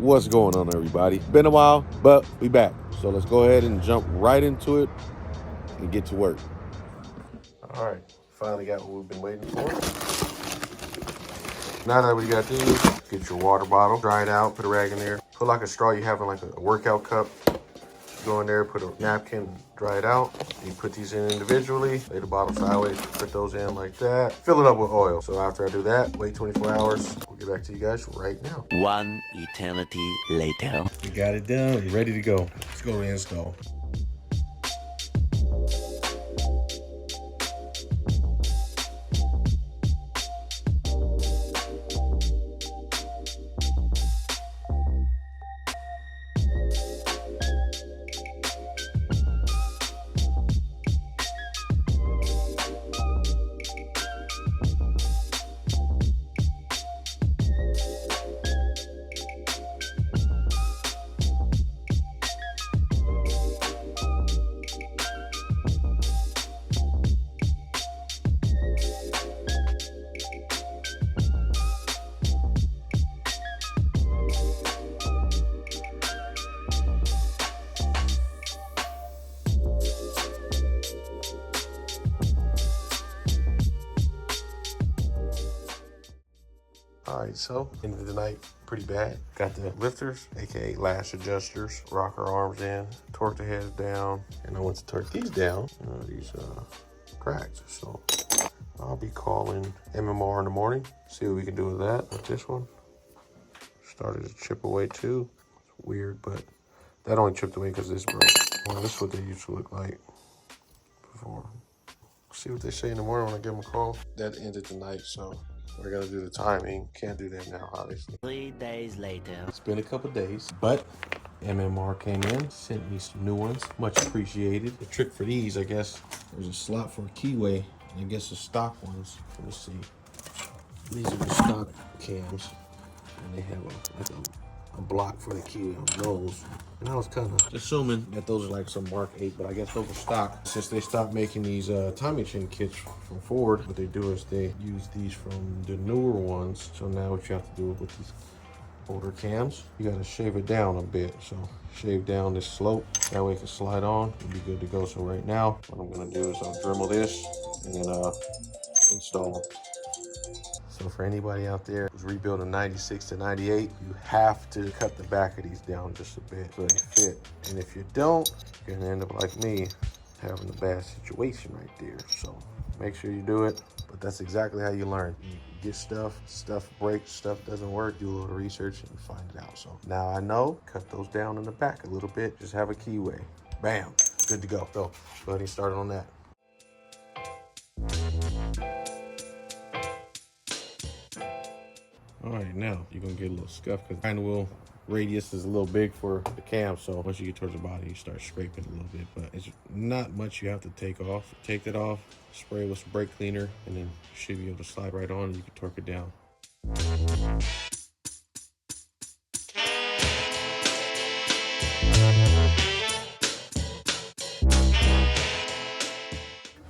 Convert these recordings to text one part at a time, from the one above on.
What's going on, everybody? Been a while, but we back. So let's go ahead and jump right into it and get to work. All right, finally got what we've been waiting for. Now that we got these, get your water bottle, dry it out, put a rag in there. Put like a straw you have in like a workout cup. Go in there, put a napkin, dry it out. You put these in individually, lay the bottle sideways, put those in like that. Fill it up with oil. So after I do that, wait 24 hours. We'll get back to you guys right now. One eternity later. We got it done, ready to go. Let's go to install. All right, so end of the night, pretty bad. Got the lifters, aka lash adjusters, rock our arms in, torque the heads down, and I want to torque these down. These cracks. So I'll be calling MMR in the morning, see what we can do with that. With this one, started to chip away too. It's weird, but that only chipped away because this broke. Well, this is what they used to look like before. See what they say in the morning when I give them a call. That ended the night, so we're gonna do the timing. Can't do that now, obviously. 3 days later. It's been a couple days, but MMR came in, sent me some new ones. Much appreciated. The trick for these, I guess, there's a slot for a keyway, and I guess the stock ones. Let me see. These are the stock cams, and they have a block for the keyway on those. And I was kind of assuming that those are like some Mark 8, but I guess those are stock. Since they stopped making these timing chain kits from Ford, what they do is they use these from the newer ones. So now what you have to do with these older cams, you got to shave it down a bit. So shave down this slope, that way it can slide on and be good to go. So right now, what I'm gonna do is I'll Dremel this and then install them. So for anybody out there who's rebuilding 96 to 98, you have to cut the back of these down just a bit so they fit. And if you don't, you're gonna end up like me, having a bad situation right there. So make sure you do it, but that's exactly how you learn. You get stuff breaks, stuff doesn't work, do a little research and find it out. So now I know, cut those down in the back a little bit, just have a keyway. Bam, good to go. So go ahead and start on that. All right, now you're gonna get a little scuff because the hind wheel radius is a little big for the cam. So once you get towards the body, you start scraping a little bit, but it's not much you have to take off. Take that off, spray with some brake cleaner, and then you should be able to slide right on and you can torque it down.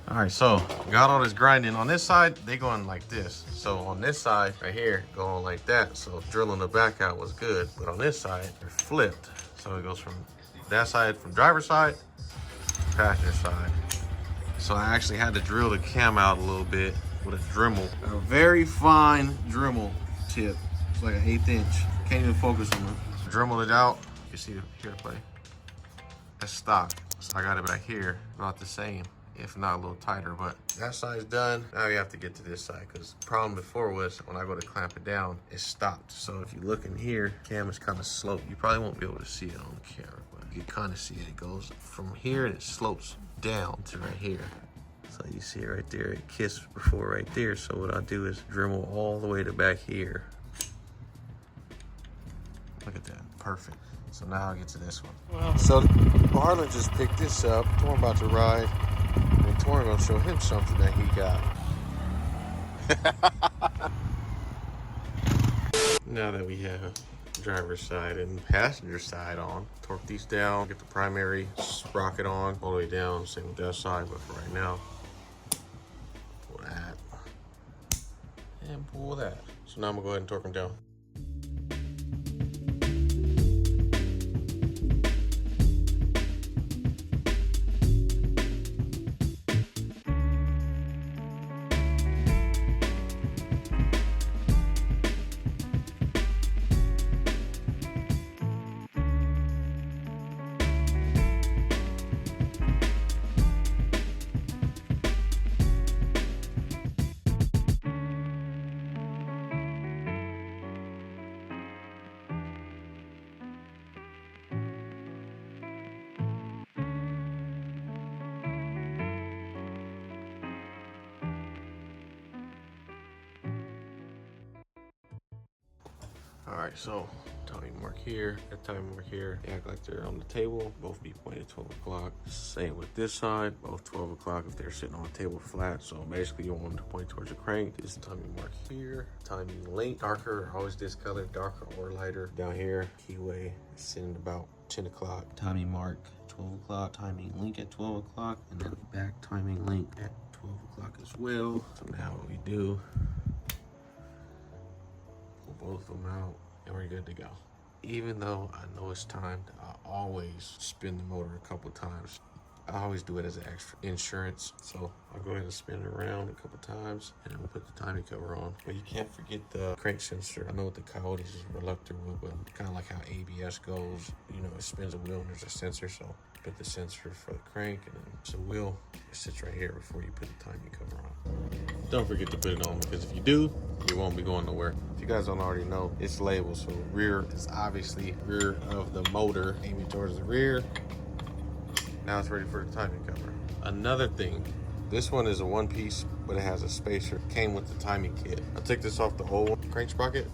All right, so got all this grinding. On this side, they going like this. So on this side right here, going like that. So drilling the back out was good. But on this side, they're flipped. So it goes from that side, from driver's side, passenger side. So I actually had to drill the cam out a little bit with a Dremel. A very fine Dremel tip. It's like an 1/8 inch. Can't even focus on it. Dremel it out. You can see it here to play. That's stock. So I got it back here, about the same, if not a little tighter, but that side's done. Now we have to get to this side because the problem before was when I go to clamp it down, it stopped. So if you look in here, cam is kind of sloped. You probably won't be able to see it on the camera, but you can kind of see it. It goes from here and it slopes down to right here. So you see it right there, it kissed before right there. So what I do is Dremel all the way to back here. Look at that, perfect. So now I'll get to this one. So Harlan just picked this up. Torn about to ride. And Torn gonna show him something that he got. Now that we have driver's side and passenger side on, torque these down, get the primary sprocket on, all the way down, same with that side, but for right now, pull that, and pull that. So now I'm gonna go ahead and torque them down. All right, so timing mark here, that timing mark here. They act like they're on the table. Both be pointed 12 o'clock. Same with this side, both 12 o'clock if they're sitting on a table flat. So basically you want them to point towards the crank. This timing mark here, timing length, darker, always this color, darker or lighter. Down here, keyway is sitting about 10 o'clock. Timing mark, 12 o'clock, timing link at 12 o'clock, and then back timing link at 12 o'clock as well. So now what we do, pull both of them out, and we're good to go. Even though I know it's timed, I always spin the motor a couple times. I always do it as an extra insurance. So I'll go ahead and spin it around a couple times and then we'll put the timing cover on. But you can't forget the crank sensor. I know what the Coyotes is reluctant with, but kind of like how ABS goes, you know, it spins a wheel and there's a sensor. So put the sensor for the crank and then it's a wheel. It sits right here before you put the timing cover on. Don't forget to put it on because if you do, you won't be going nowhere. If you guys don't already know, it's labeled. So rear is obviously rear of the motor aiming towards the rear. Now it's ready for the timing cover. Another thing, this one is a one piece, but it has a spacer. Came with the timing kit. I took this off the old one, crank sprocket.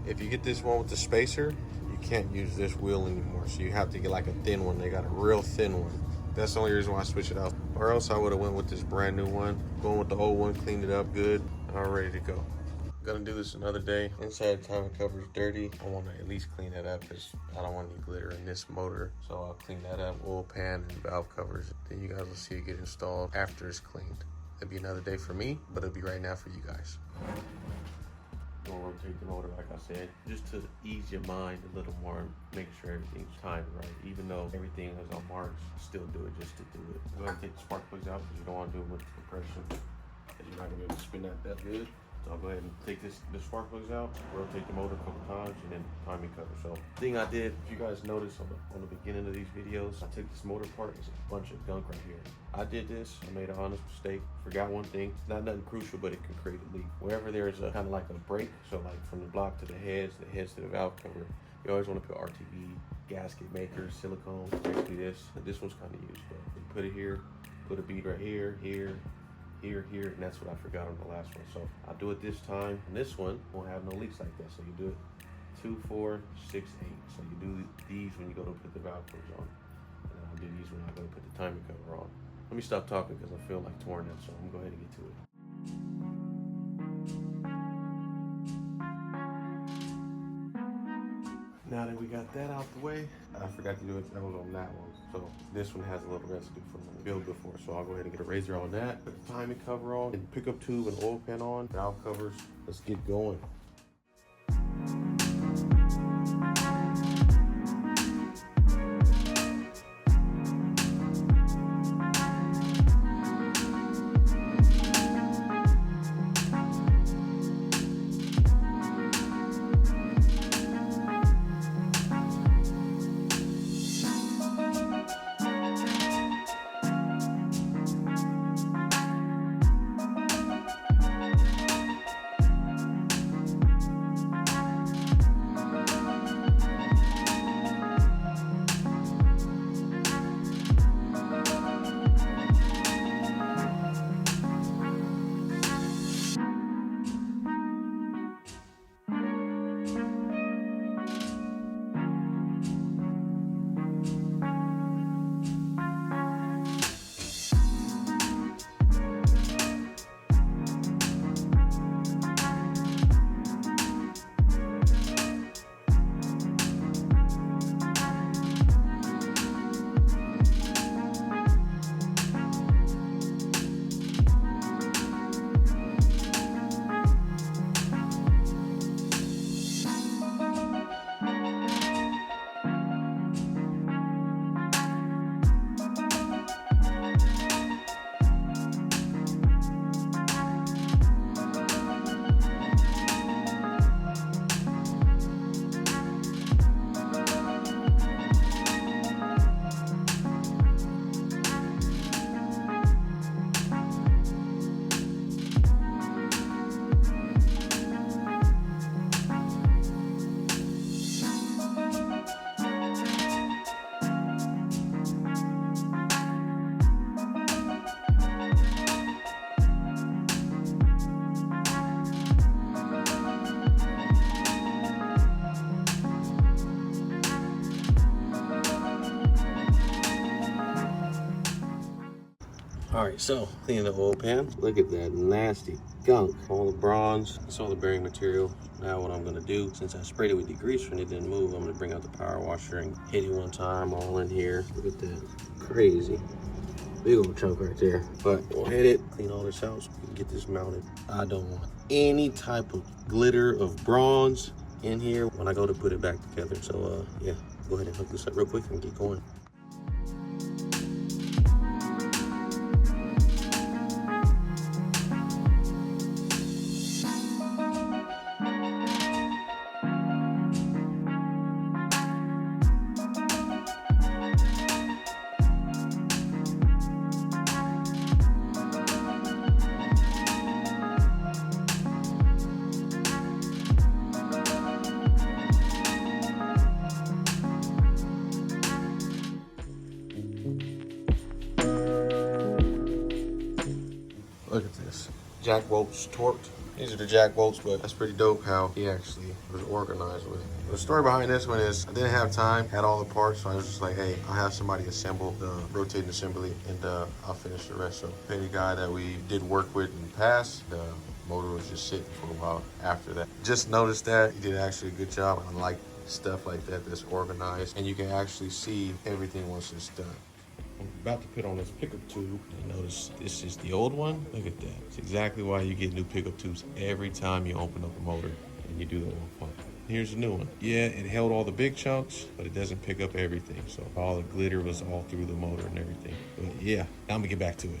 If you get this one with the spacer, you can't use this wheel anymore. So you have to get like a thin one. They got a real thin one. That's the only reason why I switched it out. Or else I would have went with this brand new one. Going with the old one, cleaned it up good, all ready to go. Gonna do this another day. Inside the timing cover is dirty. I want to at least clean that up because I don't want any glitter in this motor. So I'll clean that up, oil pan and valve covers. Then you guys will see it get installed after it's cleaned. It'll be another day for me, but it'll be right now for you guys. Gonna rotate the motor like I said, just to ease your mind a little more, make sure everything's timed right. Even though everything is on marks, still do it just to do it. Go ahead and take the spark plugs out because you don't want to do it with the compression because you're not gonna be able to spin that good. So I'll go ahead and take the spark plugs out, rotate the motor a couple times, and then timing cover. So the thing I did, if you guys notice on the beginning of these videos, I took this motor apart. There's a bunch of gunk right here. I did this, I made an honest mistake, forgot one thing. Not nothing crucial, but it can create a leak. Wherever there's a kind of like a break, so like from the block to the heads to the valve cover, you always want to put RTV, gasket maker, silicone, basically this. And this one's kind of used, but you put it here, put a bead right here, here, and that's what I forgot on the last one. So I'll do it this time, and this one won't have no leaks like that. So you do it 2, 4, 6, 8. So you do these when you go to put the valve covers on, and then I'll do these when I go to put the timing cover on. Let me stop talking because I feel like touring that, so I'm gonna go ahead and get to it. Now that we got that out the way, I forgot to do it. That was on that one. So this one has a little residue from the build before. So I'll go ahead and get a razor on that, put the timing cover on, and pickup tube and oil pan on, valve covers. Let's get going. All right, so cleaning the oil pan. Look at that nasty gunk. All the bronze, it's all the bearing material. Now what I'm gonna do, since I sprayed it with degreaser and it didn't move, I'm gonna bring out the power washer and hit it one time all in here. Look at that, crazy. Big old chunk right there. But we'll hit it, clean all this out so we can get this mounted. I don't want any type of glitter of bronze in here when I go to put it back together. So yeah, go ahead and hook this up real quick and get going. Look at this. Jack bolts torqued. These are the jack bolts, but that's pretty dope how he actually was organized with it. The story behind this one is I didn't have time, had all the parts, so I was just like, hey, I'll have somebody assemble the rotating assembly and I'll finish the rest. So the guy that we did work with in the past, the motor was just sitting for a while after that. Just noticed that he did actually a good job. I like stuff like that that's organized and you can actually see everything once it's done. I'm about to put on this pickup tube. And notice this is the old one. Look at that. It's exactly why you get new pickup tubes every time you open up a motor and you do the oil pump. Here's a new one. Yeah, it held all the big chunks, but it doesn't pick up everything. So all the glitter was all through the motor and everything. But yeah, now I'm gonna get back to it.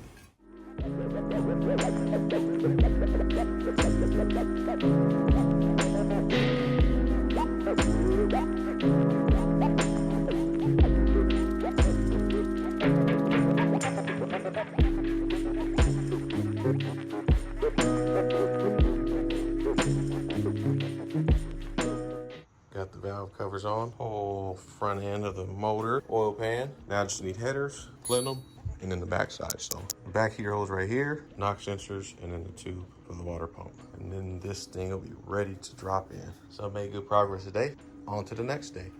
Got the valve covers on, whole front end of the motor, oil pan. Now I just need headers, splitting them, and then the back side. So the back heater hose right here, knock sensors, and then the tube for the water pump. And then this thing will be ready to drop in. So I made good progress today. On to the next day.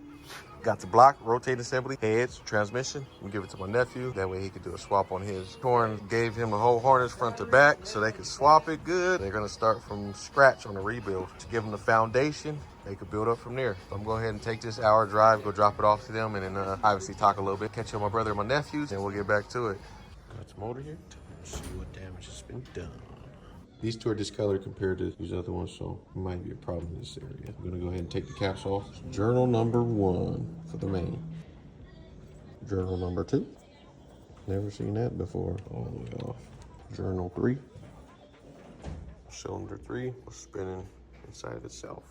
Got the block, rotating assembly, heads, transmission. I'm gonna give it to my nephew. That way he could do a swap on his. Torn gave him a whole harness front to back so they could swap it good. They're gonna start from scratch on the rebuild. To give them the foundation, they could build up from there. So I'm going to go ahead and take this hour drive, go drop it off to them, and then obviously talk a little bit, catch up with my brother and my nephews, and we'll get back to it. Got the motor here. Let's see what damage has been done. These two are discolored compared to these other ones, so it might be a problem in this area. I'm gonna go ahead and take the caps off. Journal number 1 for the main. Journal number 2. Never seen that before. All the way off. Journal 3. Cylinder 3 was spinning inside itself.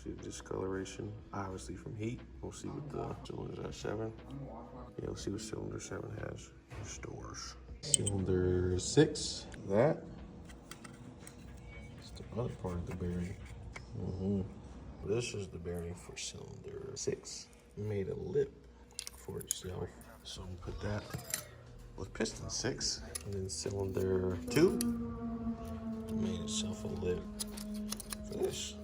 See the discoloration, obviously from heat. We'll see what the cylinders at 7. Yeah, we'll see what cylinder 7 has. Stores. Cylinder 6. That. Other part of the bearing. This is the bearing for cylinder 6. Made a lip for itself. So I'm gonna put that with piston 6. And then cylinder 2 made itself a lip for this.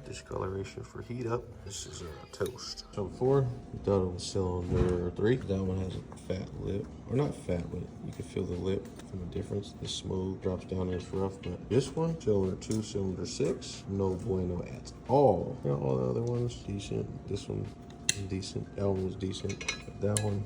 Discoloration for heat up. This is a toast. So before, we thought it was cylinder 3. That one has a fat lip. Or not fat, but you can feel the lip from the difference. It's smooth, drops down and it's rough. But this one, cylinder 2, cylinder 6, no bueno at all. You know, all the other ones, decent. This one, decent. That one was decent. But that one,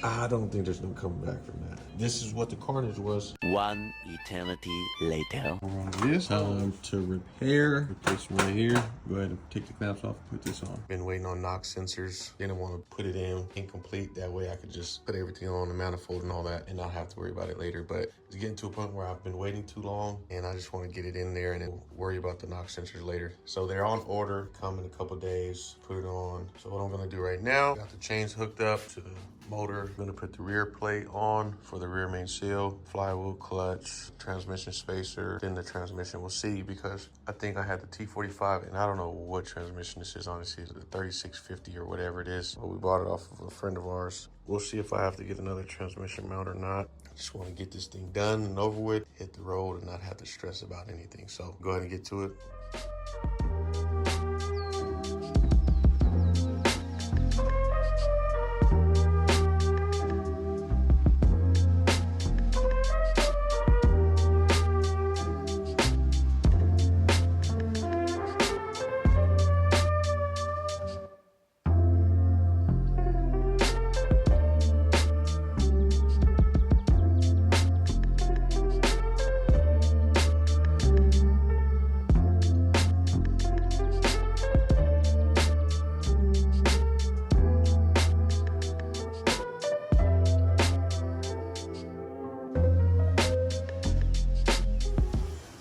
I don't think there's no coming back from that. This is what the carnage was. One eternity later. This time to repair. Put this right here. Go ahead and take the clamps off and put this on. Been waiting on knock sensors. Didn't want to put it in incomplete. That way I could just put everything on the manifold and all that and not have to worry about it later. But it's getting to a point where I've been waiting too long and I just want to get it in there and then worry about the knock sensors later. So they're on order, come in a couple days, put it on. So what I'm going to do right now, got the chains hooked up to the motor. I'm gonna put the rear plate on for the rear main seal, flywheel, clutch, transmission spacer. Then the transmission will see, because I think I had the T45 and I don't know what transmission this is, honestly, the 3650 or whatever it is. But we bought it off of a friend of ours. We'll see if I have to get another transmission mount or not. I just want to get this thing done and over with, hit the road and not have to stress about anything. So go ahead and get to it.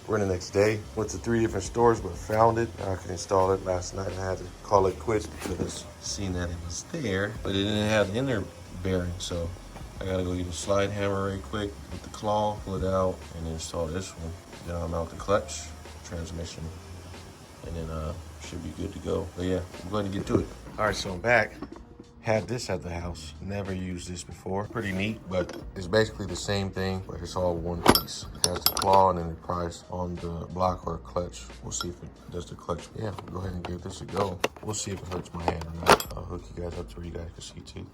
We're the next day. Went to 3 different stores, but found it. I could install it last night. I had to call it quits because seen that it was there, but it didn't have the inner bearing. So I gotta go get a slide hammer right quick with the claw, pull it out, and then install this one. Then I'll mount the clutch, transmission, and then should be good to go. But yeah, I'm going to get to it. All right, so I'm back. Had this at the house. Never used this before. Pretty neat, but it's basically the same thing, but it's all one piece. It has the claw and then the price on the block or clutch. We'll see if it does the clutch. Yeah, we'll go ahead and give this a go. We'll see if it hurts my hand or not. I'll hook you guys up to where you guys can see too.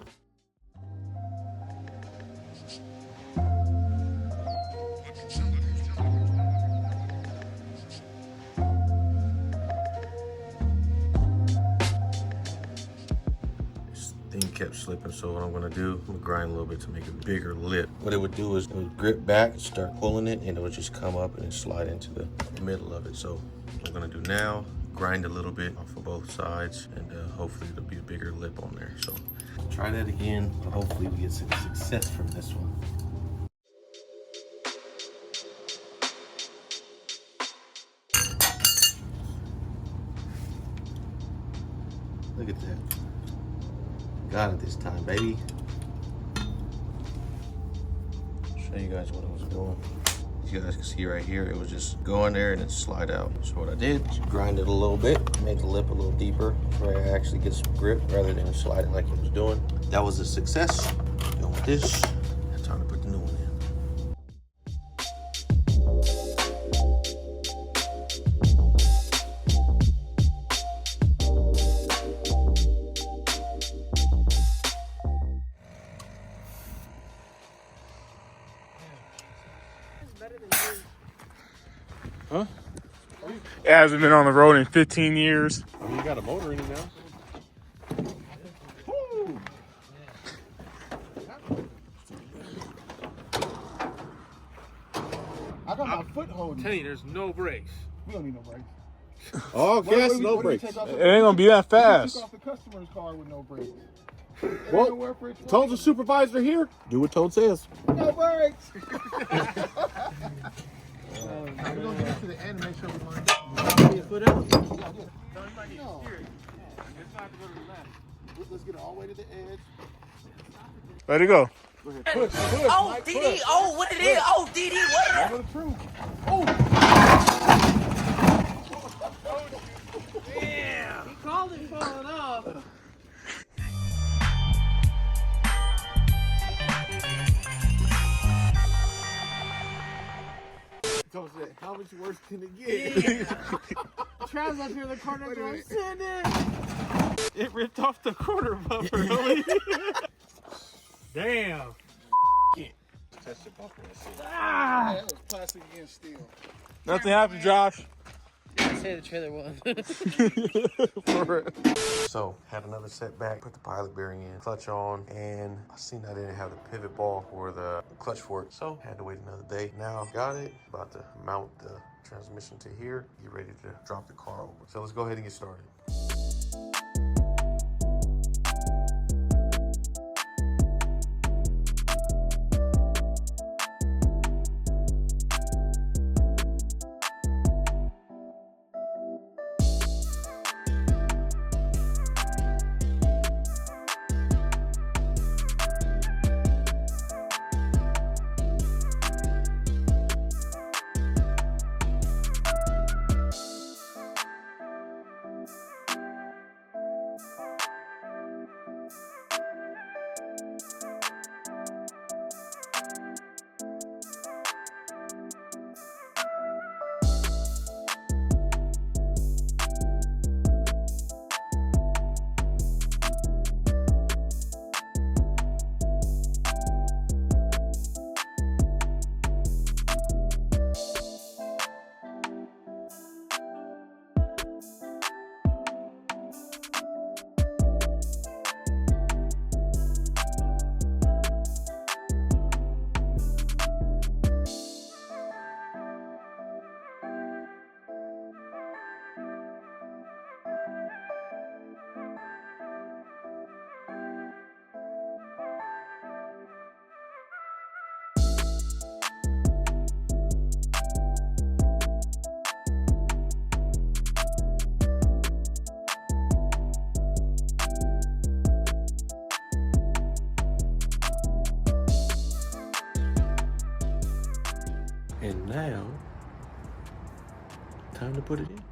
Thing kept slipping, so what I'm gonna do, I'm gonna grind a little bit to make a bigger lip. What it would do is it would grip back, start pulling it, and it would just come up and slide into the middle of it. So what I'm gonna do now, grind a little bit off of both sides, and hopefully it'll be a bigger lip on there. So try that again, but hopefully we get some success from this one. Look at that. Got it this time, baby. Show you guys what I was doing. You guys can see right here, it was just go in there and then slide out. So what I did, just grind it a little bit, make the lip a little deeper, where I actually get some grip rather than sliding like it was doing. That was a success. Going with this, time to put the new one in. Huh? It hasn't been on the road in 15 years. I mean, you got a motor in it now. Woo! I got my foot holding. Tell you, there's no brakes. We don't need no brakes. Oh, gas, no what do you brakes. take off It ain't gonna be that What do you fast. take off the customer's car with no brakes? Well, Toad's the supervisor here. Do what Toad says. No brakes. We're gonna get into the end and make sure we line up. Your foot up? No. It's not to go to the left. Let's get it all the way to the edge. Let it go. Go ahead. Push. Oh, Mike, DD. push. Oh, what it is? Oh, DD. What? Remember the truth. Oh. Damn! He called it falling off. Told you that. How much worse can it get? Travs up here in the corner Wait a going, minute. send it! It ripped off the quarter bumper, really? Damn! Test it bumper. Ah! That was plastic against steel. Nothing happened, Josh. I say the trailer won. So, had another setback, put the pilot bearing in, clutch on, and I seen I didn't have the pivot ball for the clutch fork, so had to wait another day. Now, got it, about to mount the transmission to here, get ready to drop the car over. So let's go ahead and get started. And now, time to put it in.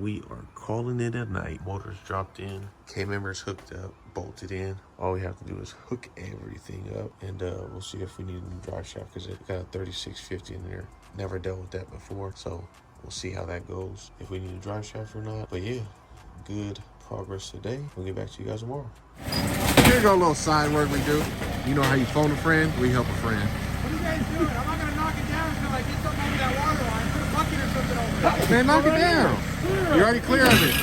We are calling it a night. Motors dropped in, K-members hooked up, bolted in. All we have to do is hook everything up, and we'll see if we need a new drive shaft because it got a 3650 in there. Never dealt with that before, so we'll see how that goes, if we need a drive shaft or not. But yeah, good progress today. We'll get back to you guys tomorrow. Here go a little side work we do. You know how you phone a friend? We help a friend. What are you guys doing? I'm not gonna knock it down until I get something over that water line. Put a bucket or something over it. Man, knock it down. You're already clear of it.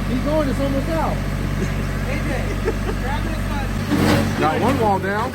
Keep going, it's almost out. AJ, grab this one. Got one wall down.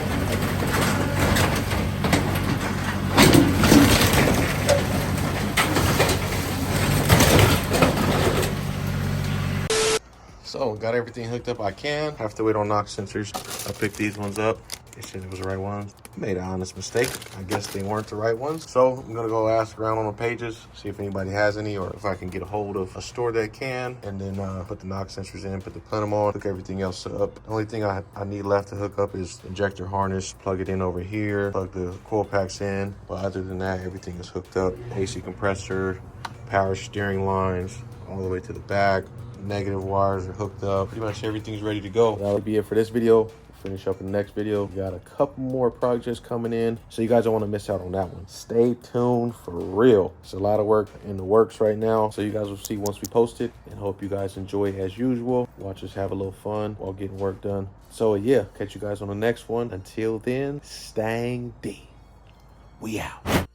So, got everything hooked up I can. Have to wait on knock sensors. I picked these ones up. They said it was the right ones. Made an honest mistake. I guess they weren't the right ones. So, I'm gonna go ask around on the pages, see if anybody has any, or if I can get a hold of a store that can, and then put the knock sensors in, put the plenum on, hook everything else up. The only thing I need left to hook up is injector harness, plug it in over here, plug the coil packs in. But other than that, everything is hooked up. AC compressor, power steering lines, all the way to the back. Negative wires are hooked up. Pretty much everything's ready to go. That'll be it for this video. We'll finish up in the next video. We got a couple more projects coming in, so you guys don't want to miss out on that one. Stay tuned for real. It's a lot of work in the works right now, so you guys will see once we post it, and hope you guys enjoy as usual. Watch us have a little fun while getting work done. So yeah, catch you guys on the next one. Until then, stang D. We out.